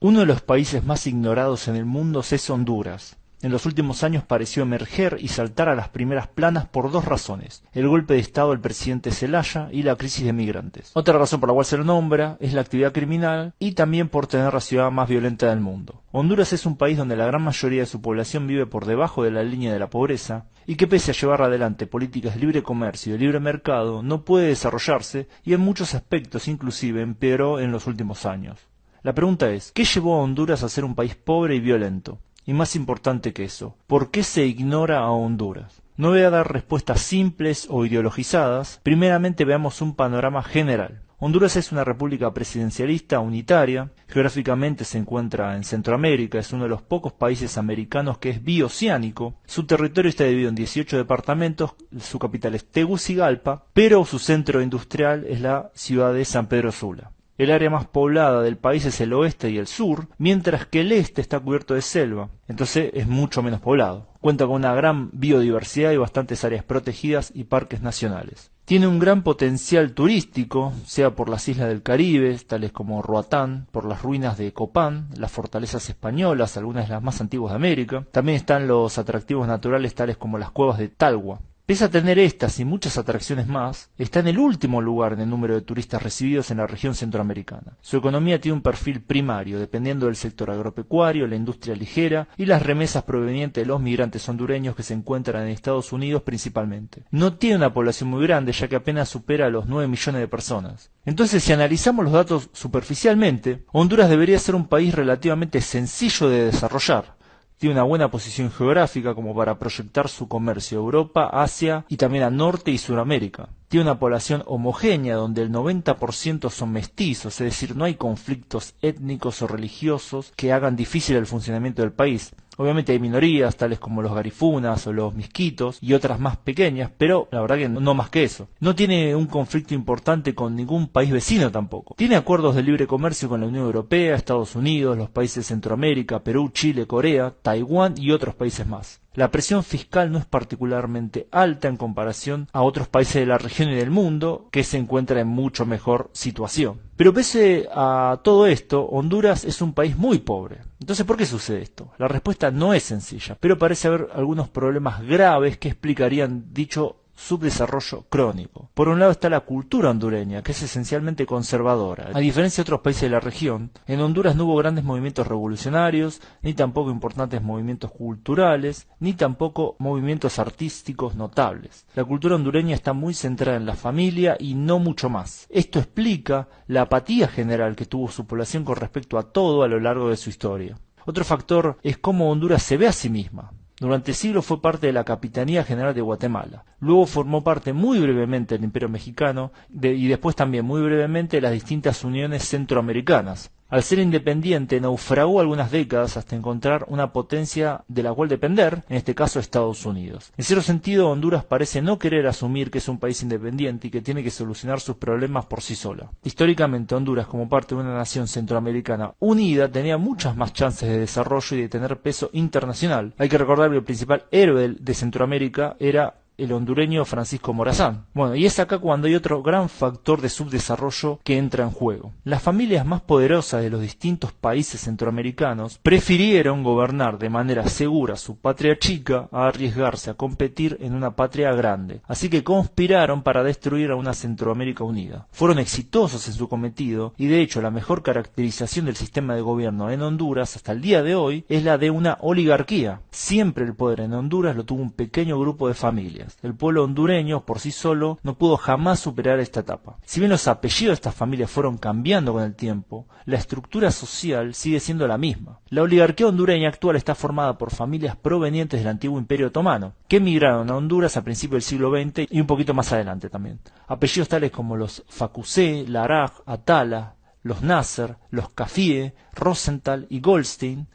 Uno de los países más ignorados en el mundo es Honduras. En los últimos años pareció emerger y saltar a las primeras planas por dos razones: el golpe de estado del presidente Zelaya y la crisis de migrantes. Otra razón por la cual se lo nombra es la actividad criminal y también por tener la ciudad más violenta del mundo. Honduras es un país donde la gran mayoría de su población vive por debajo de la línea de la pobreza y que, pese a llevar adelante políticas de libre comercio y de libre mercado, no puede desarrollarse y en muchos aspectos inclusive empeoró en los últimos años. La pregunta es, ¿qué llevó a Honduras a ser un país pobre y violento? Y más importante que eso, ¿por qué se ignora a Honduras? No voy a dar respuestas simples o ideologizadas. Primeramente veamos un panorama general. Honduras es una república presidencialista unitaria, geográficamente se encuentra en Centroamérica, es uno de los pocos países americanos que es bioceánico, su territorio está dividido en 18 departamentos, su capital es Tegucigalpa, pero su centro industrial es la ciudad de San Pedro Sula. El área más poblada del país es el oeste y el sur, mientras que el este está cubierto de selva, entonces es mucho menos poblado. Cuenta con una gran biodiversidad y bastantes áreas protegidas y parques nacionales. Tiene un gran potencial turístico, sea por las islas del Caribe, tales como Roatán, por las ruinas de Copán, las fortalezas españolas, algunas de las más antiguas de América. También están los atractivos naturales tales como las cuevas de Talgua. Pese a tener estas y muchas atracciones más, está en el último lugar en el número de turistas recibidos en la región centroamericana. Su economía tiene un perfil primario, dependiendo del sector agropecuario, la industria ligera y las remesas provenientes de los migrantes hondureños que se encuentran en Estados Unidos principalmente. No tiene una población muy grande, ya que apenas supera los 9 millones de personas. Entonces, si analizamos los datos superficialmente, Honduras debería ser un país relativamente sencillo de desarrollar. Tiene una buena posición geográfica como para proyectar su comercio a Europa, Asia y también a Norte y Suramérica. Tiene una población homogénea donde el 90% son mestizos, es decir, no hay conflictos étnicos o religiosos que hagan difícil el funcionamiento del país. Obviamente hay minorías, tales como los garifunas o los misquitos, y otras más pequeñas, pero la verdad que no más que eso. No tiene un conflicto importante con ningún país vecino tampoco. Tiene acuerdos de libre comercio con la Unión Europea, Estados Unidos, los países de Centroamérica, Perú, Chile, Corea, Taiwán y otros países más. La presión fiscal no es particularmente alta en comparación a otros países de la región y del mundo que se encuentran en mucho mejor situación. Pero pese a todo esto, Honduras es un país muy pobre. Entonces, ¿por qué sucede esto? La respuesta no es sencilla, pero parece haber algunos problemas graves que explicarían dicho subdesarrollo crónico. Por un lado está la cultura hondureña, que es esencialmente conservadora. A diferencia de otros países de la región, en Honduras no hubo grandes movimientos revolucionarios, ni tampoco importantes movimientos culturales, ni tampoco movimientos artísticos notables. La cultura hondureña está muy centrada en la familia y no mucho más. Esto explica la apatía general que tuvo su población con respecto a todo a lo largo de su historia. Otro factor es cómo Honduras se ve a sí misma. Durante siglos fue parte de la Capitanía General de Guatemala. Luego formó parte muy brevemente del Imperio Mexicano y después también muy brevemente de las distintas uniones centroamericanas. Al ser independiente, naufragó algunas décadas hasta encontrar una potencia de la cual depender, en este caso Estados Unidos. En cierto sentido, Honduras parece no querer asumir que es un país independiente y que tiene que solucionar sus problemas por sí sola. Históricamente, Honduras, como parte de una nación centroamericana unida, tenía muchas más chances de desarrollo y de tener peso internacional. Hay que recordar que el principal héroe de Centroamérica era el hondureño Francisco Morazán. Bueno, y es acá cuando hay otro gran factor de subdesarrollo que entra en juego. Las familias más poderosas de los distintos países centroamericanos prefirieron gobernar de manera segura su patria chica a arriesgarse a competir en una patria grande. Así que conspiraron para destruir a una Centroamérica unida. Fueron exitosos en su cometido y de hecho la mejor caracterización del sistema de gobierno en Honduras hasta el día de hoy es la de una oligarquía. Siempre el poder en Honduras lo tuvo un pequeño grupo de familias. El pueblo hondureño por sí solo no pudo jamás superar esta etapa. Si bien los apellidos de estas familias fueron cambiando con el tiempo, la estructura social sigue siendo la misma. La oligarquía hondureña actual está formada por familias provenientes del antiguo Imperio Otomano, que emigraron a Honduras a principios del siglo XX y un poquito más adelante también. Apellidos tales como los Facusé, Laraj, Atala, los Nasser, los Cafie, Rosenthal y Goldstein,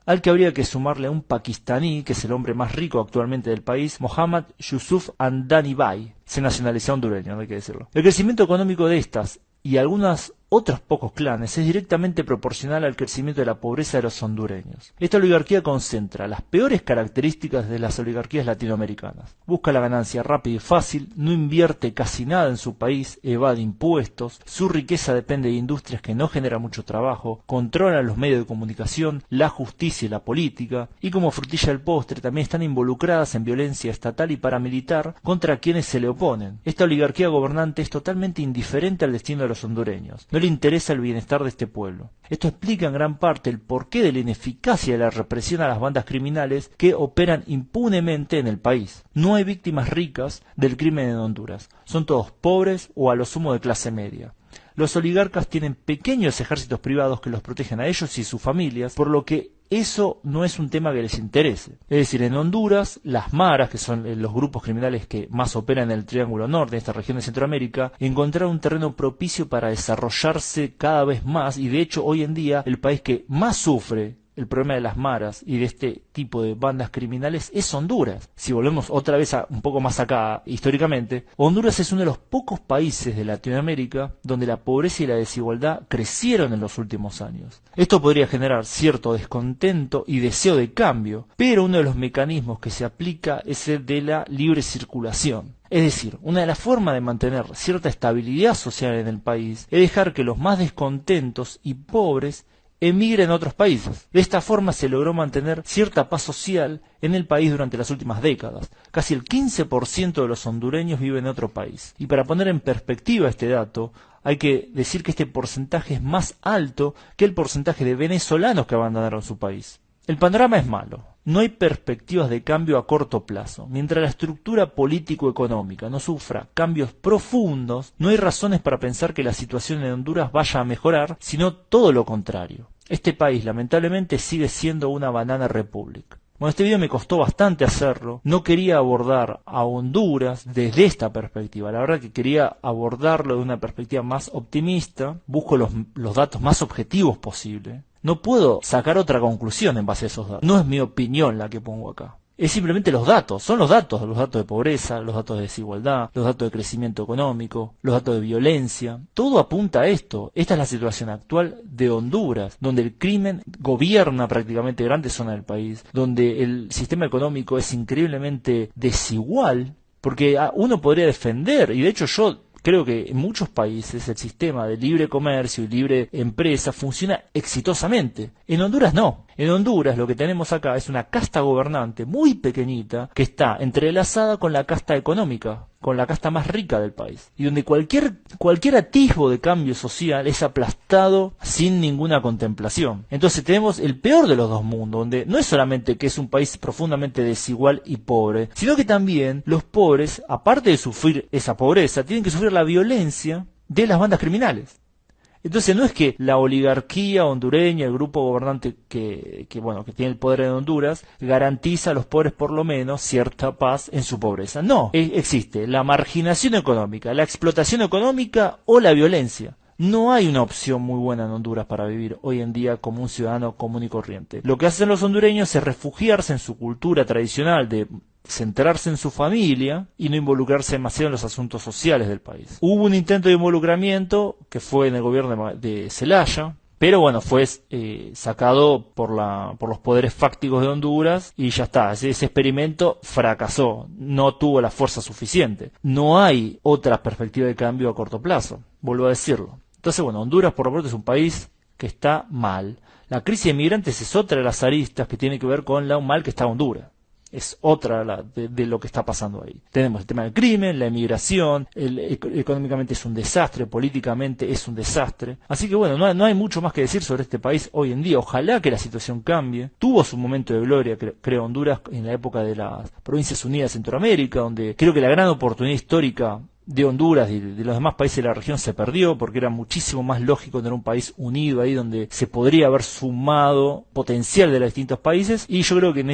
al que habría que sumarle a un pakistaní, que es el hombre más rico actualmente del país, Mohammad Yusuf Andani Bai. Se nacionalizó hondureño, no hay que decirlo. El crecimiento económico de estas y algunas otros pocos clanes es directamente proporcional al crecimiento de la pobreza de los hondureños. Esta oligarquía concentra las peores características de las oligarquías latinoamericanas. Busca la ganancia rápida y fácil, no invierte casi nada en su país, evade impuestos, su riqueza depende de industrias que no generan mucho trabajo, controlan los medios de comunicación, la justicia y la política, y como frutilla del postre también están involucradas en violencia estatal y paramilitar contra quienes se le oponen. Esta oligarquía gobernante es totalmente indiferente al destino de los hondureños. No le interesa el bienestar de este pueblo. Esto explica en gran parte el porqué de la ineficacia de la represión a las bandas criminales que operan impunemente en el país. No hay víctimas ricas del crimen en Honduras. Son todos pobres o a lo sumo de clase media. Los oligarcas tienen pequeños ejércitos privados que los protegen a ellos y sus familias, por lo que eso no es un tema que les interese. Es decir, en Honduras, las maras, que son los grupos criminales que más operan en el Triángulo Norte, en esta región de Centroamérica, encontraron un terreno propicio para desarrollarse cada vez más, y de hecho hoy en día el país que más sufre el problema de las maras y de este tipo de bandas criminales es Honduras. Si volvemos otra vez un poco más acá históricamente, Honduras es uno de los pocos países de Latinoamérica donde la pobreza y la desigualdad crecieron en los últimos años. Esto podría generar cierto descontento y deseo de cambio, pero uno de los mecanismos que se aplica es el de la libre circulación. Es decir, una de las formas de mantener cierta estabilidad social en el país es dejar que los más descontentos y pobres emigren a otros países. De esta forma se logró mantener cierta paz social en el país durante las últimas décadas. Casi el 15% de los hondureños vive en otro país. Y para poner en perspectiva este dato, hay que decir que este porcentaje es más alto que el porcentaje de venezolanos que abandonaron su país. El panorama es malo. No hay perspectivas de cambio a corto plazo. Mientras la estructura político-económica no sufra cambios profundos, no hay razones para pensar que la situación en Honduras vaya a mejorar, sino todo lo contrario. Este país, lamentablemente, sigue siendo una banana republic. Bueno, este video me costó bastante hacerlo. No quería abordar a Honduras desde esta perspectiva. La verdad que quería abordarlo de una perspectiva más optimista. Busco los datos más objetivos posible. No puedo sacar otra conclusión en base a esos datos. No es mi opinión la que pongo acá. Es simplemente los datos. Son los datos de pobreza, los datos de desigualdad, los datos de crecimiento económico, los datos de violencia. Todo apunta a esto. Esta es la situación actual de Honduras, donde el crimen gobierna prácticamente grandes zonas del país, donde el sistema económico es increíblemente desigual, porque uno podría defender, y de hecho yo creo que en muchos países el sistema de libre comercio y libre empresa funciona exitosamente. En Honduras no. En Honduras lo que tenemos acá es una casta gobernante muy pequeñita que está entrelazada con la casta económica, con la casta más rica del país, y donde cualquier atisbo de cambio social es aplastado sin ninguna contemplación. Entonces tenemos el peor de los dos mundos, donde no es solamente que es un país profundamente desigual y pobre, sino que también los pobres, aparte de sufrir esa pobreza, tienen que sufrir la violencia de las bandas criminales. Entonces no es que la oligarquía hondureña, el grupo gobernante que tiene el poder en Honduras, garantiza a los pobres por lo menos cierta paz en su pobreza. No, existe la marginación económica, la explotación económica o la violencia. No hay una opción muy buena en Honduras para vivir hoy en día como un ciudadano común y corriente. Lo que hacen los hondureños es refugiarse en su cultura tradicional de centrarse en su familia y no involucrarse demasiado en los asuntos sociales del país. Hubo un intento de involucramiento que fue en el gobierno de Zelaya, pero bueno, fue sacado por los poderes fácticos de Honduras y ya está. Ese experimento fracasó, no tuvo la fuerza suficiente. No hay otra perspectiva de cambio a corto plazo, vuelvo a decirlo. Entonces, bueno, Honduras por lo pronto es un país que está mal. La crisis de migrantes es otra de las aristas que tiene que ver con un mal que está Honduras. Es otra de lo que está pasando ahí. Tenemos el tema del crimen, la emigración, económicamente es un desastre, políticamente es un desastre. Así que bueno, no hay mucho más que decir sobre este país hoy en día. Ojalá que la situación cambie. Tuvo su momento de gloria, creo, Honduras en la época de las Provincias Unidas de Centroamérica, donde creo que la gran oportunidad histórica de Honduras y de los demás países de la región se perdió, porque era muchísimo más lógico tener un país unido ahí donde se podría haber sumado potencial de los distintos países, y yo creo que en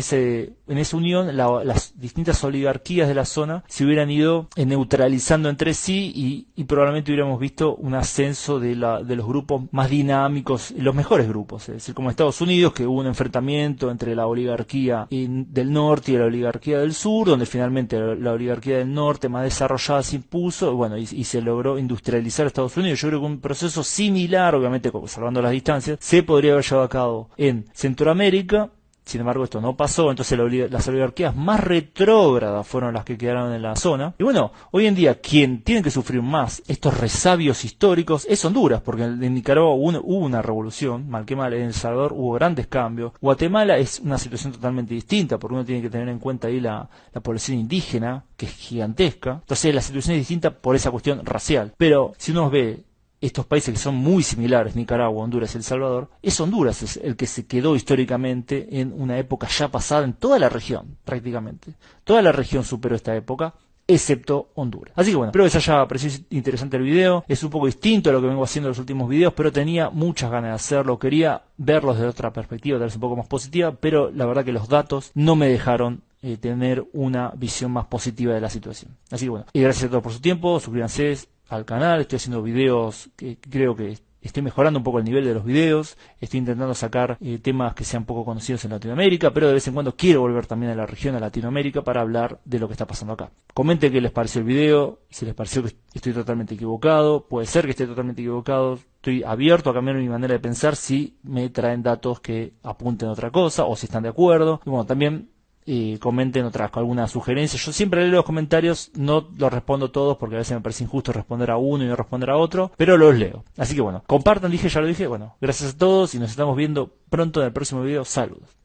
esa unión las distintas oligarquías de la zona se hubieran ido neutralizando entre sí y probablemente hubiéramos visto un ascenso de los grupos más dinámicos, los mejores grupos, es decir, como Estados Unidos, que hubo un enfrentamiento entre la oligarquía del norte y la oligarquía del sur, donde finalmente la oligarquía del norte más desarrollada se impuso uso, bueno, y se logró industrializar Estados Unidos. Yo creo que un proceso similar, obviamente salvando las distancias, se podría haber llevado a cabo en Centroamérica. Sin embargo, esto no pasó, entonces las oligarquías más retrógradas fueron las que quedaron en la zona. Y bueno, hoy en día quien tiene que sufrir más estos resabios históricos es Honduras, porque en Nicaragua hubo una revolución, mal que mal, en El Salvador hubo grandes cambios. Guatemala es una situación totalmente distinta, porque uno tiene que tener en cuenta ahí la población indígena, que es gigantesca. Entonces la situación es distinta por esa cuestión racial. Pero si uno ve estos países que son muy similares, Nicaragua, Honduras y El Salvador, es Honduras es el que se quedó históricamente en una época ya pasada en toda la región, prácticamente. Toda la región superó esta época, excepto Honduras. Así que bueno, espero que les haya parecido interesante el video. Es un poco distinto a lo que vengo haciendo en los últimos videos, pero tenía muchas ganas de hacerlo. Quería verlos de otra perspectiva, tal vez un poco más positiva, pero la verdad que los datos no me dejaron tener una visión más positiva de la situación. Así que bueno, y gracias a todos por su tiempo, suscríbanse al canal, estoy haciendo videos que creo que estoy mejorando un poco el nivel de los videos, estoy intentando sacar temas que sean poco conocidos en Latinoamérica, pero de vez en cuando quiero volver también a la región, a Latinoamérica, para hablar de lo que está pasando acá. Comenten qué les pareció el video, si les pareció que estoy totalmente equivocado, puede ser que esté totalmente equivocado, estoy abierto a cambiar mi manera de pensar si me traen datos que apunten a otra cosa, o si están de acuerdo, y bueno, también comenten alguna sugerencia. Yo siempre leo los comentarios, no los respondo todos porque a veces me parece injusto responder a uno y no responder a otro, pero los leo. Así que bueno, compartan, ya lo dije, bueno, gracias a todos y nos estamos viendo pronto en el próximo video. Saludos.